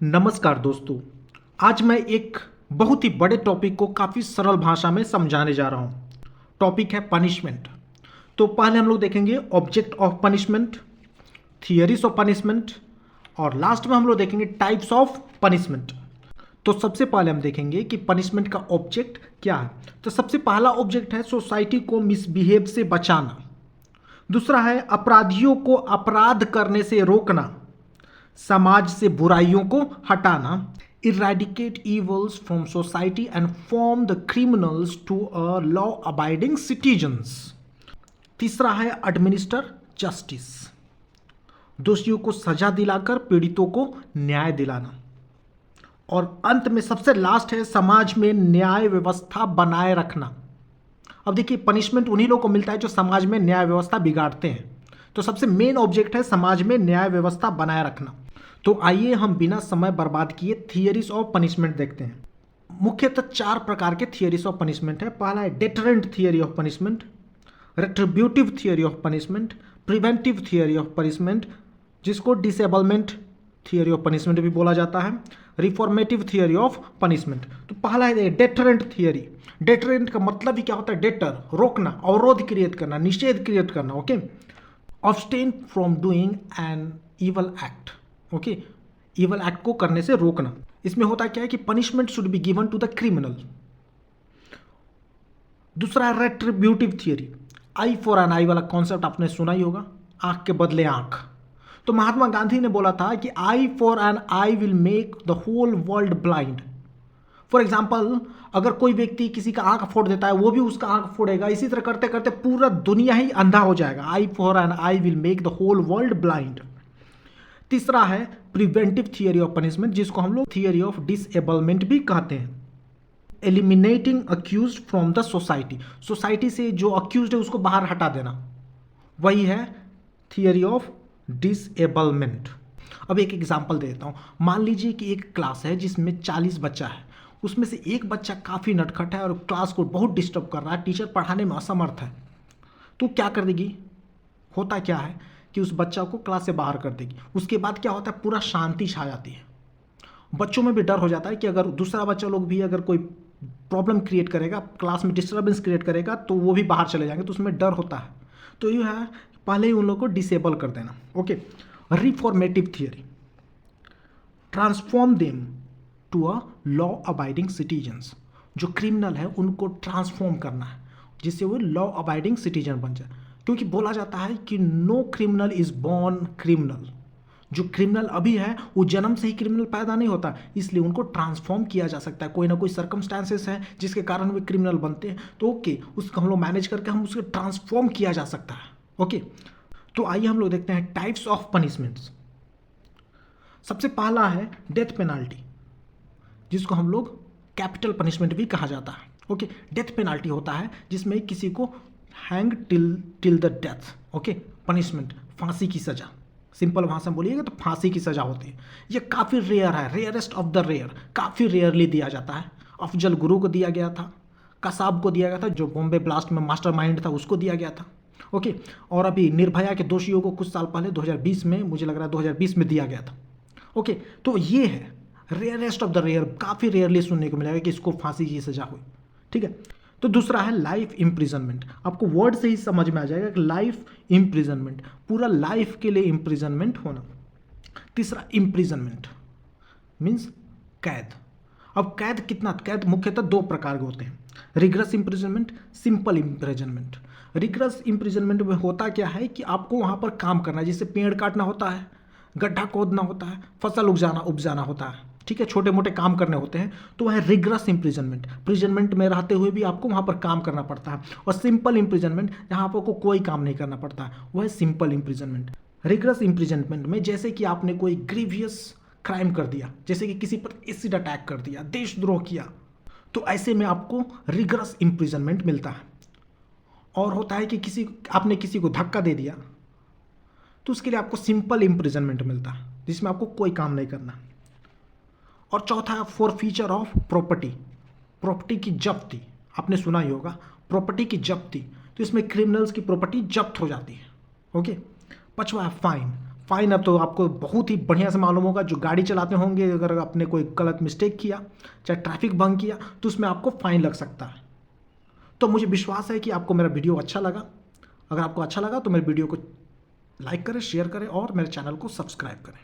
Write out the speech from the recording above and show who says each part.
Speaker 1: नमस्कार दोस्तों। आज मैं एक बहुत ही बड़े टॉपिक को काफ़ी सरल भाषा में समझाने जा रहा हूँ। टॉपिक है पनिशमेंट। तो पहले हम लोग देखेंगे object of punishment, theories of punishment और लास्ट में हम लोग देखेंगे टाइप्स ऑफ पनिशमेंट। तो सबसे पहले हम देखेंगे कि पनिशमेंट का ऑब्जेक्ट क्या है। तो सबसे पहला ऑब्जेक्ट है सोसाइटी को मिसबिहेव से बचाना। दूसरा है अपराधियों को अपराध करने से रोकना, समाज से बुराइयों को हटाना, eradicate evils from society and form the criminals to a law abiding citizens. तीसरा है एडमिनिस्टर जस्टिस, दोषियों को सजा दिलाकर पीड़ितों को न्याय दिलाना। और अंत में सबसे लास्ट है समाज में न्याय व्यवस्था बनाए रखना। अब देखिए, पनिशमेंट उन्हीं लोगों को मिलता है जो समाज में न्याय व्यवस्था बिगाड़ते हैं। तो सबसे मेन ऑब्जेक्ट है समाज में न्याय व्यवस्था बनाए रखना। तो आइए हम बिना समय बर्बाद किए थियरीज ऑफ पनिशमेंट देखते हैं। मुख्यतः 4 प्रकार के थियरीज ऑफ पनिशमेंट है। पहला है deterrent theory of punishment, retributive theory of punishment, preventive theory of punishment जिसको डिसेबलमेंट थियरी ऑफ पनिशमेंट भी बोला जाता है, रिफॉर्मेटिव थियरी ऑफ पनिशमेंट। तो पहला है डेटरेंट थियरी। डेटरेंट का मतलब ही क्या होता है? डेटर, रोकना, अवरोध क्रिएट करना, निषेध क्रिएट करना। Okay, abstain from doing an evil act. Okay, evil act को करने से रोकना। इसमें होता क्या है कि punishment should be given to the criminal. दूसरा है retributive theory. Eye for an eye वाला कॉन्सेप्ट आपने सुना ही होगा, आंख के बदले आंख। तो महात्मा गांधी ने बोला था कि eye for an eye will make the whole world blind. For example, अगर कोई व्यक्ति किसी का आंख फोड़ देता है, वो भी उसका आंख फोड़ेगा। इसी तरह करते करते पूरा दुनिया ही अंधा हो जाएगा। Eye for an eye will make the whole world blind. तीसरा है प्रिवेंटिव थियरी ऑफ पनिशमेंट जिसको हम लोग थियरी ऑफ डिसेबलमेंट भी कहते हैं। Eliminating accused from the society, society से जो अक्यूज्ड है उसको बाहर हटा देना, वही है थियरी ऑफ डिसेबलमेंट। अब एक एग्जांपल देता हूँ। मान लीजिए कि एक क्लास है जिसमें 40 बच्चा है, उसमें से एक बच्चा काफ़ी नटखट है और क्लास को बहुत डिस्टर्ब कर रहा है, टीचर पढ़ाने में असमर्थ है। तो क्या कर देगी? होता क्या है कि उस बच्चा को क्लास से बाहर कर देगी। उसके बाद क्या होता है? पूरा शांति छा जाती है। बच्चों में भी डर हो जाता है कि अगर दूसरा बच्चा लोग भी अगर कोई प्रॉब्लम क्रिएट करेगा, क्लास में डिस्टर्बेंस क्रिएट करेगा, तो वो भी बाहर चले जाएंगे। तो उसमें डर होता है। तो ये है पहले ही उन लोगों को डिसेबल कर देना। Okay, reformative theory, transform them to a law abiding citizens. जो क्रिमिनल है उनको ट्रांसफॉर्म करना है जिससे वो लॉ अबाइडिंग सिटीजन बन जाए। क्योंकि बोला जाता है कि no criminal is born criminal. जो क्रिमिनल अभी है वो जन्म से ही क्रिमिनल पैदा नहीं होता, इसलिए उनको ट्रांसफॉर्म किया जा सकता है। कोई ना कोई सर्कमस्टांसेस है जिसके कारण वे क्रिमिनल बनते हैं, तो ओके, उसको हम लोग मैनेज करके हम उसको ट्रांसफॉर्म किया जा सकता है। ओके, तो आइए हम लोग देखते हैं टाइप्स ऑफ पनिशमेंट्स। सबसे पहला है डेथ पेनाल्टी जिसको हम लोग कैपिटल पनिशमेंट भी कहा जाता है। ओके, डेथ पेनाल्टी होता है जिसमें किसी को hang till the death. Okay, punishment, फांसी की सजा। सिंपल भाषा में बोलिएगा तो फांसी की सजा होती है। ये काफ़ी रेयर है, रेयरेस्ट ऑफ द रेयर, काफ़ी रेयरली दिया जाता है। अफजल गुरु को दिया गया था, कसाब को दिया गया था, जो बॉम्बे ब्लास्ट में मास्टरमाइंड था उसको दिया गया था। ओके, और अभी निर्भया के दोषियों को कुछ साल पहले 2020 में, मुझे लग रहा है 2020 में दिया गया था। ओके, तो ये है रेयरेस्ट ऑफ द रेयर, काफ़ी रेयरली सुनने को मिलेगा कि इसको फांसी की सजा हुई। ठीक है, तो दूसरा है लाइफ इम्प्रिजनमेंट। आपको वर्ड से ही समझ में आ जाएगा कि लाइफ इम्प्रिजनमेंट, पूरा लाइफ के लिए इम्प्रिजनमेंट होना। तीसरा इम्प्रिजनमेंट मीन्स कैद। अब कैद कितना? कैद मुख्यतः 2 प्रकार के होते हैं, rigorous imprisonment, simple imprisonment. Rigorous imprisonment में होता क्या है कि आपको वहाँ पर काम करना है, जैसे पेड़ काटना होता है, गड्ढा खोदना होता है, फसल उपजाना होता है। ठीक है, छोटे मोटे काम करने होते हैं, तो वह है रिग्रेस इम्प्रिजनमेंट। प्रिजनमेंट में रहते हुए भी आपको वहाँ पर काम करना पड़ता है। और सिंपल इम्प्रिजनमेंट जहाँ आपको कोई काम नहीं करना पड़ता है, वह है सिंपल इम्प्रिजनमेंट। रिग्रेस इम्प्रिजनमेंट में जैसे कि आपने कोई ग्रीवियस क्राइम कर दिया, जैसे कि किसी पर एसिड अटैक कर दिया, देशद्रोह किया, तो ऐसे में आपको रिग्रेस इम्प्रिजनमेंट मिलता है। और होता है कि आपने किसी को धक्का दे दिया, तो उसके लिए आपको सिंपल इम्प्रिजनमेंट मिलता है जिसमें आपको कोई काम नहीं करना। और चौथा है फॉरफीचर ऑफ प्रॉपर्टी, प्रॉपर्टी की जब्ती। आपने सुना ही होगा प्रॉपर्टी की जब्ती, तो इसमें क्रिमिनल्स की प्रॉपर्टी जब्त हो जाती है। ओके, पांचवा है फाइन। फ़ाइन अब तो आपको बहुत ही बढ़िया से मालूम होगा, जो गाड़ी चलाते होंगे अगर आपने कोई गलत मिस्टेक किया, चाहे ट्रैफिक भंग किया, तो उसमें आपको फ़ाइन लग सकता है। तो मुझे विश्वास है कि आपको मेरा वीडियो अच्छा लगा। अगर आपको अच्छा लगा तो मेरे वीडियो को लाइक करें, शेयर करें और मेरे चैनल को सब्सक्राइब करें।